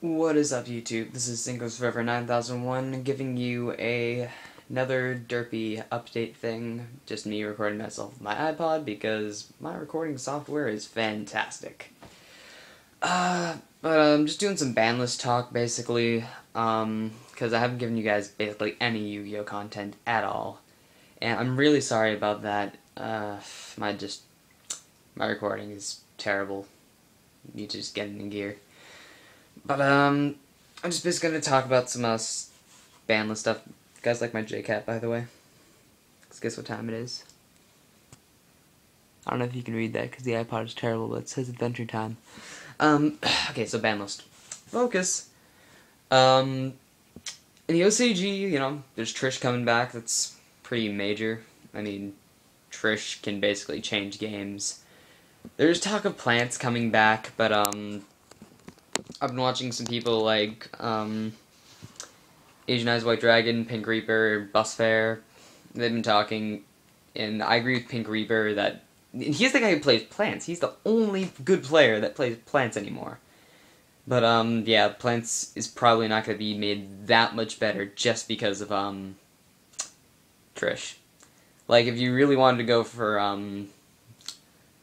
What is up, YouTube? This is Singles Forever 9001 giving you another derpy update thing. Just me recording myself with my iPod because my recording software is fantastic. But I'm just doing some ban list talk basically, because I haven't given you guys basically any Yu-Gi-Oh content at all, and I'm really sorry about that. My recording is terrible. Need to just get it in gear. But, I'm just basically going to talk about some, ban list stuff. You guys like my JCat, by the way? Let's guess what time it is. I don't know if you can read that because the iPod is terrible, but it says Adventure Time. Okay, so ban list. Focus. In the OCG, there's Trish coming back. That's pretty major. I mean, Trish can basically change games. There's talk of Plants coming back, but, I've been watching some people like, Asian Eyes White Dragon, Pink Reaper, Bus Fair. They've been talking, and I agree with Pink Reaper that he's the guy who plays Plants. He's the only good player that plays Plants anymore. But, yeah, Plants is probably not going to be made that much better just because of, Trish. Like, if you really wanted to go for,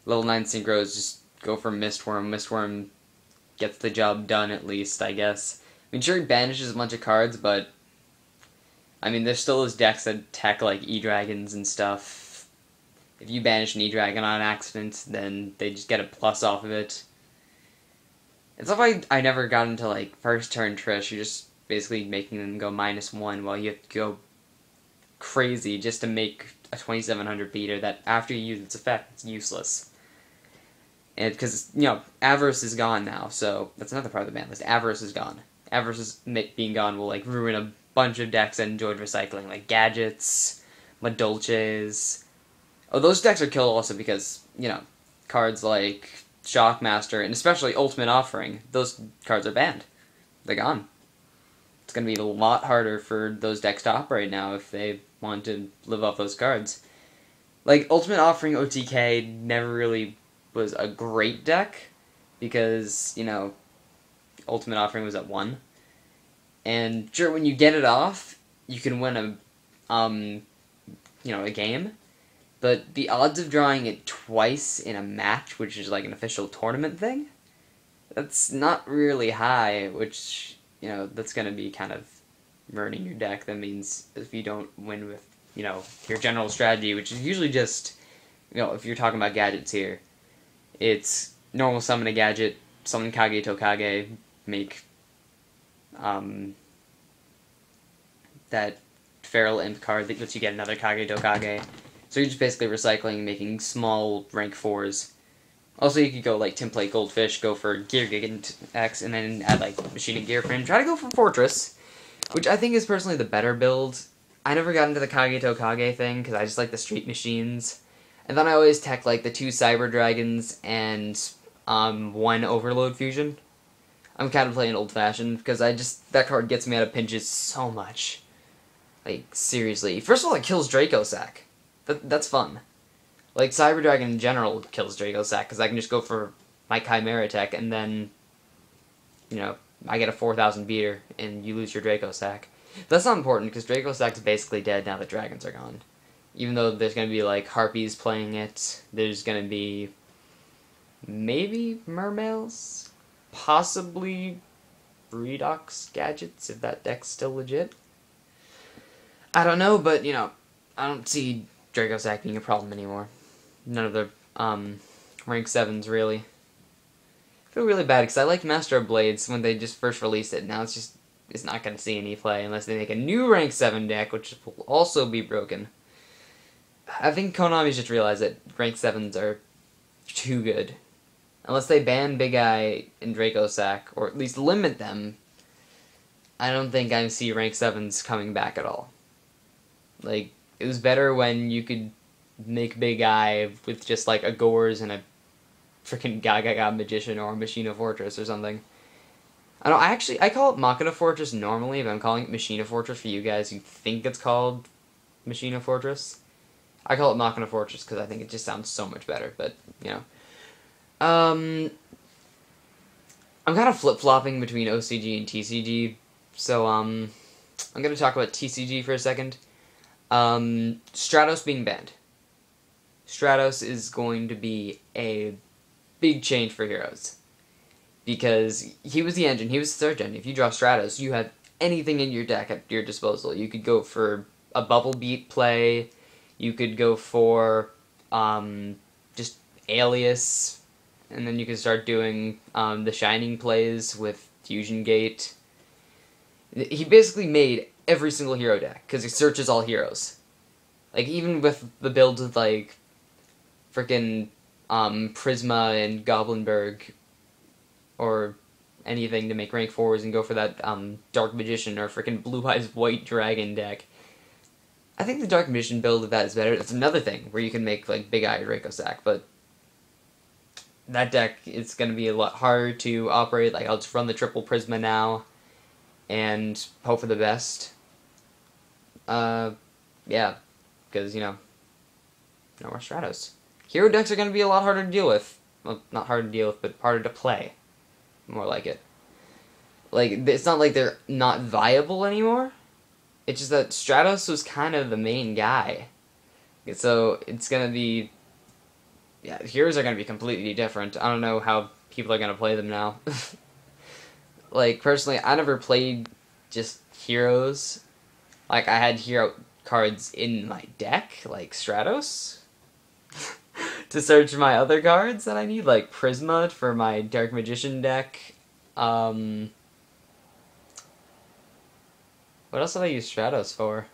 level 9 synchros, just go for Mistworm. Mistworm gets the job done, at least, I guess. I mean, sure, he banishes a bunch of cards, but I mean, there's still those decks that tech, like, E-Dragons and stuff. If you banish an E-Dragon on accident, then they just get a plus off of it. It's like I never got into, like, first turn Trish. You're just basically making them go -1 while you have to go crazy just to make a 2700 beater that, after you use its effect, it's useless. And because, Avarice is gone now, so that's another part of the ban list. Avarice is gone. Avarice being gone will, like, ruin a bunch of decks that enjoyed recycling, like Gadgets, Madolches. Oh, those decks are killed also because, cards like Shockmaster, and especially Ultimate Offering, those cards are banned. They're gone. It's going to be a lot harder for those decks to operate now if they want to live off those cards. Like, Ultimate Offering OTK never really was a great deck because, Ultimate Offering was at 1. And sure, when you get it off, you can win a game. But the odds of drawing it twice in a match, which is like an official tournament thing, that's not really high, which, that's going to be kind of ruining your deck. That means if you don't win with, your general strategy, which is usually just, if you're talking about gadgets here, it's normal summon a gadget, summon Kage Tokage, make that Feral Imp card that lets you get another Kage Tokage. So you're just basically recycling, making small rank 4s. Also, you could go like Template Goldfish, go for Gear Gigant X, and then add like Machine and Gear Frame. Try to go for Fortress, which I think is personally the better build. I never got into the Kage Tokage thing because I just like the Street Machines. And then I always tech like the 2 Cyber Dragons and 1 Overload Fusion. I'm kind of playing old-fashioned because that card gets me out of pinches so much. Like, seriously. First of all, it kills Dracosack. That's fun. Like, Cyber Dragon in general kills Dracosack because I can just go for my Chimera tech and then, I get a 4000 beater and you lose your Dracosack. That's not important because Dracosack's basically dead now that dragons are gone. Even though there's going to be, like, Harpies playing it, there's going to be maybe Mermails, possibly Redox Gadgets, if that deck's still legit. I don't know, but, I don't see Dracosack being a problem anymore. None of the, rank 7s, really. I feel really bad, because I liked Master of Blades when they just first released it. Now it's not going to see any play unless they make a new rank 7 deck, which will also be broken. I think Konami's just realized that rank 7s are too good. Unless they ban Big Eye and Dracosack, or at least limit them, I don't think I see rank 7s coming back at all. Like, it was better when you could make Big Eye with just like a Gores and a freaking Gaga Magician or a Machina Fortress or something. I call it Machina Fortress normally, but I'm calling it Machina Fortress for you guys who think it's called Machina Fortress. I call it Machina Fortress because I think it just sounds so much better, but, I'm kind of flip-flopping between OCG and TCG, so I'm going to talk about TCG for a second. Stratos being banned. Stratos is going to be a big change for Heroes, because he was the engine, he was the third gen. If you draw Stratos, you have anything in your deck at your disposal. You could go for a Bubble Beat play, you could go for just Alias, and then you can start doing the Shining plays with Fusion Gate. He basically made every single hero deck, because he searches all heroes. Like, even with the builds with, like, frickin' Prisma and Goblinberg, or anything to make rank 4s and go for that Dark Magician or frickin' Blue Eyes White Dragon deck. I think the Dark Magician build of that is better. That's another thing, where you can make, like, Big Eye Reiko Sack, but that deck is going to be a lot harder to operate. Like, I'll just run the triple Prisma now, and hope for the best. Yeah, because, you know, no more Stratos. Hero decks are going to be a lot harder to deal with. Well, not harder to deal with, but harder to play. More like it. Like, it's not like they're not viable anymore. It's just that Stratos was kind of the main guy. So, it's going to be... Yeah, heroes are going to be completely different. I don't know how people are going to play them now. Like, personally, I never played just heroes. Like, I had hero cards in my deck, like Stratos, to search my other cards that I need, like Prisma for my Dark Magician deck. What else did I use Stratos for?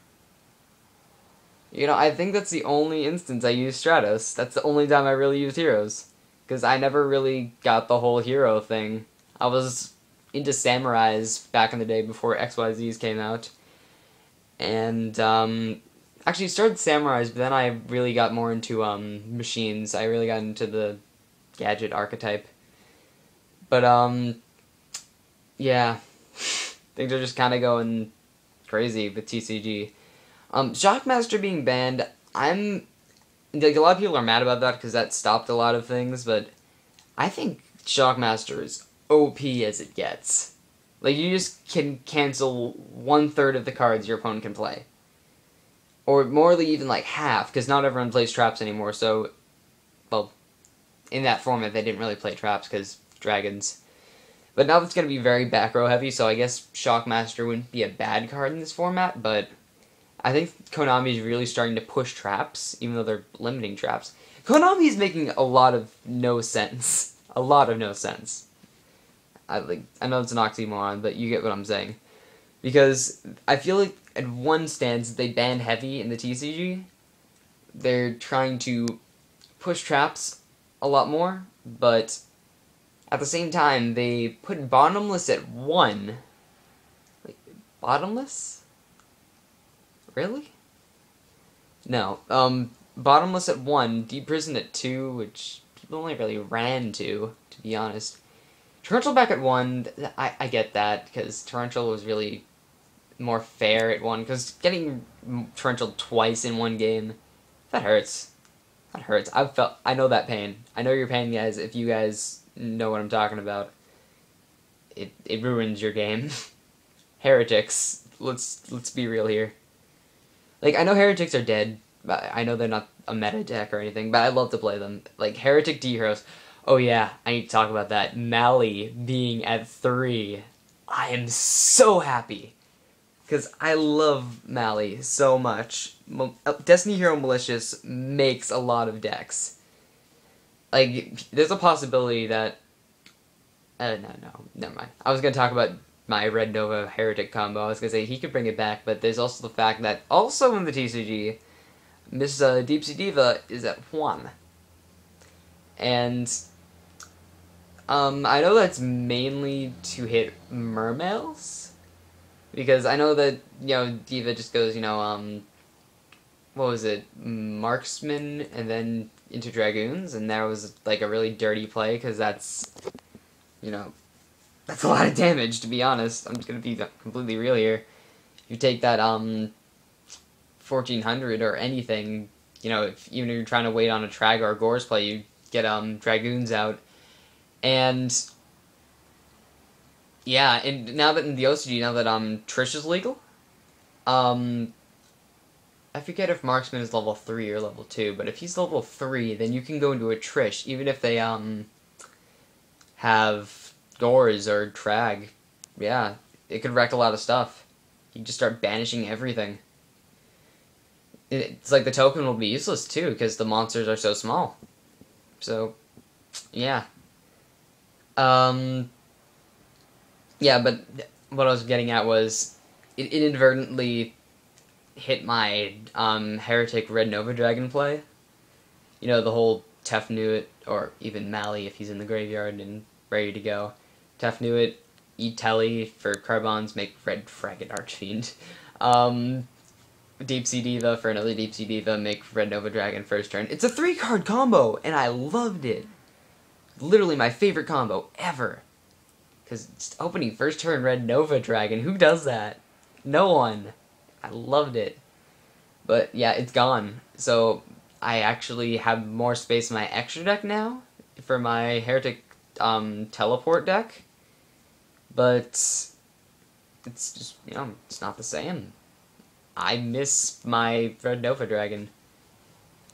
You know, I think that's the only instance I used Stratos. That's the only time I really used heroes. Because I never really got the whole hero thing. I was into samurais back in the day before XYZs came out. And, actually started samurais, but then I really got more into, machines. I really got into the gadget archetype. But, yeah. Things are just kind of going crazy with TCG. Shockmaster being banned, like, a lot of people are mad about that because that stopped a lot of things, but I think Shockmaster is OP as it gets. Like, you just can cancel 1/3 of the cards your opponent can play. Or more even like half, because not everyone plays traps anymore, so, well, in that format they didn't really play traps because dragons. But now it's going to be very back row heavy, so I guess Shockmaster wouldn't be a bad card in this format, but I think Konami is really starting to push traps, even though they're limiting traps. Konami is making a lot of no sense. A lot of no sense. I know it's an oxymoron, but you get what I'm saying. Because I feel like at one stance they ban heavy in the TCG. They're trying to push traps a lot more, but at the same time they put bottomless at 1. Wait, bottomless? Really? No. Bottomless at 1, Deep Prison at 2, which people only really ran to be honest. Torrential back at 1, I get that, because Torrential was really more fair at 1, because getting Torrential twice in one game, that hurts. That hurts. I know that pain. I know your pain, guys, if you guys know what I'm talking about. It ruins your game. Heretics. Let's be real here. Like, I know Heretics are dead, but I know they're not a meta deck or anything, but I love to play them. Like, Heretic D-Heroes. Oh yeah, I need to talk about that. Mali being at 3. I am so happy. Because I love Mali so much. Destiny Hero Malicious makes a lot of decks. Like, there's a possibility that... no, never mind. I was going to talk about my Red Nova Heretic combo. I was going to say he could bring it back, but there's also the fact that also in the TCG, Miss Deep Sea Diva is at 1. And I know that's mainly to hit mermaids, because I know that, you know, Diva just goes, you know, what was it, Marksman, and then into Dragoons, and that was, like, a really dirty play, because that's, you know, that's a lot of damage, to be honest. I'm just gonna be completely real here. You take that, 1400 or anything, you know, even if you're trying to wait on a Trag or a Gores play, you get, Dragoons out, and Yeah, and now that in the OCG, now that Trish is legal, um, I forget if Marksman is level 3 or level 2, but if he's level 3, then you can go into a Trish, even if they have Gores or Trag. Yeah, it could wreck a lot of stuff. You can just start banishing everything. It's like the token will be useless too, because the monsters are so small. So, yeah. Um, yeah, but what I was getting at was it inadvertently hit my Heretic Red Nova Dragon play. You know, the whole Tefnuit, or even Mali if he's in the graveyard and ready to go. Tefnuit, eat Telly for Carbons, make Red Fraggot Archfiend. Deep Sea Diva for another Deep Sea Diva, make Red Nova Dragon first turn. It's a 3-card combo, and I loved it. Literally my favorite combo ever. Because opening first turn Red Nova Dragon, who does that? No one. I loved it. But yeah, it's gone. So I actually have more space in my extra deck now for my Heretic teleport deck. But it's just, you know, it's not the same. I miss my Red Nova Dragon.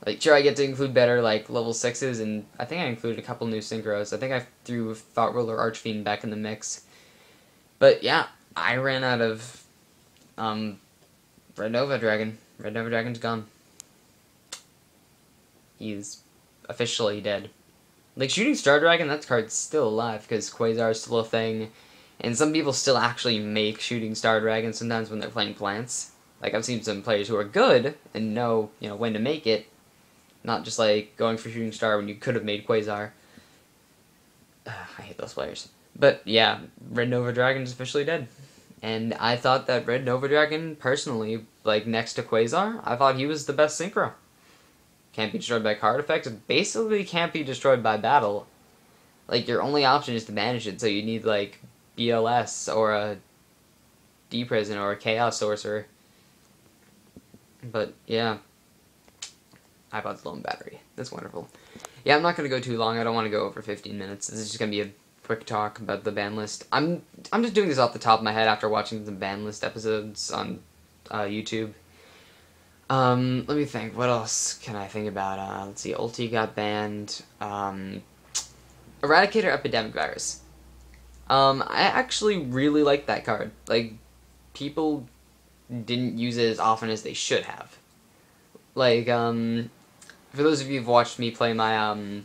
Like, sure, I get to include better, like, level 6s, and I think I included a couple new synchros. I think I threw Thought Ruler Archfiend back in the mix. But, yeah, I ran out of, Red Nova Dragon. Red Nova Dragon's gone. He's officially dead. Like, Shooting Star Dragon, that card's still alive, because Quasar is still a thing, and some people still actually make Shooting Star Dragon sometimes when they're playing plants. Like, I've seen some players who are good, and know, you know, when to make it, not just, like, going for Shooting Star when you could have made Quasar. I hate those players. But, yeah, Red Nova Dragon is officially dead. And I thought that Red Nova Dragon, personally, like, next to Quasar, I thought he was the best synchro. Can't be destroyed by card effects. Basically can't be destroyed by battle. Like, your only option is to banish it, so you need, like, BLS, or a D-Prison, or a Chaos Sorcerer. But, yeah. I bought the lone battery. That's wonderful. Yeah, I'm not going to go too long. I don't want to go over 15 minutes. This is just going to be a quick talk about the ban list. I'm just doing this off the top of my head after watching some ban list episodes on YouTube. Let me think. What else can I think about? Let's see. Ulti got banned. Eradicator Epidemic Virus. I actually really like that card. Like, people didn't use it as often as they should have. Like, for those of you who've watched me play my,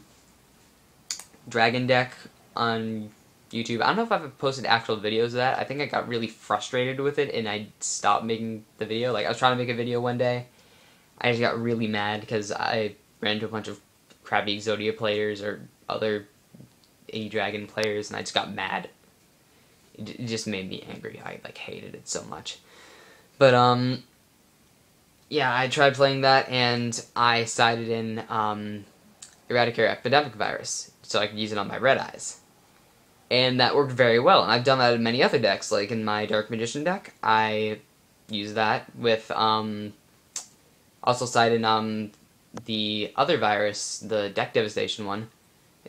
Dragon deck on YouTube, I don't know if I've posted actual videos of that. I think I got really frustrated with it, and I stopped making the video. Like, I was trying to make a video one day. I just got really mad, because I ran into a bunch of crappy Exodia players, or other A-Dragon players, and I just got mad. It just made me angry. I, like, hated it so much. But, yeah, I tried playing that, and I sided in Eradicator Epidemic Virus, so I could use it on my Red Eyes. And that worked very well, and I've done that in many other decks, like in my Dark Magician deck, I use that with, also sided in, the other virus, the Deck Devastation one,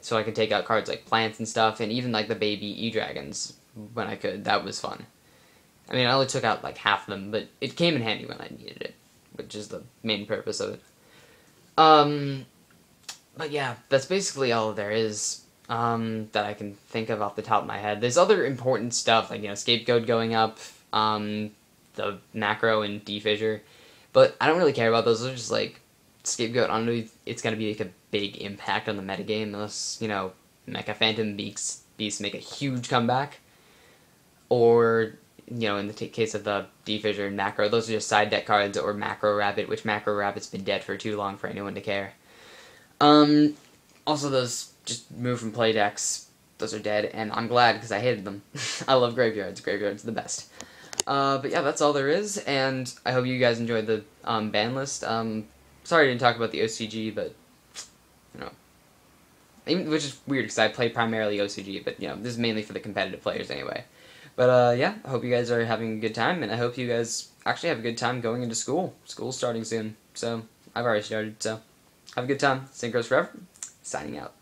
so I could take out cards like plants and stuff, and even like the baby E-Dragons, when I could. That was fun. I mean, I only took out like half of them, but it came in handy when I needed it, which is the main purpose of it. But yeah, that's basically all there is, that I can think of off the top of my head. There's other important stuff, like, you know, Scapegoat going up, the macro and D-Fissure, but I don't really care about those. Those are just, like, Scapegoat, I don't know if it's gonna be, like, a big impact on the metagame, unless, you know, Mecha Phantom Beasts make a huge comeback, or, you know, in the case of the D-Fissure and Macro, those are just side deck cards, or Macro Rabbit, which Macro Rabbit's been dead for too long for anyone to care. Also those just move from play decks, those are dead, and I'm glad, because I hated them. I love Graveyards. Graveyards are the best. But yeah, that's all there is, and I hope you guys enjoyed the, ban list. Sorry I didn't talk about the OCG, but, you know, which is weird, because I play primarily OCG, but, you know, this is mainly for the competitive players anyway. But, yeah, I hope you guys are having a good time, and I hope you guys actually have a good time going into school. School's starting soon, so I've already started, so have a good time. Synchros Forever, signing out.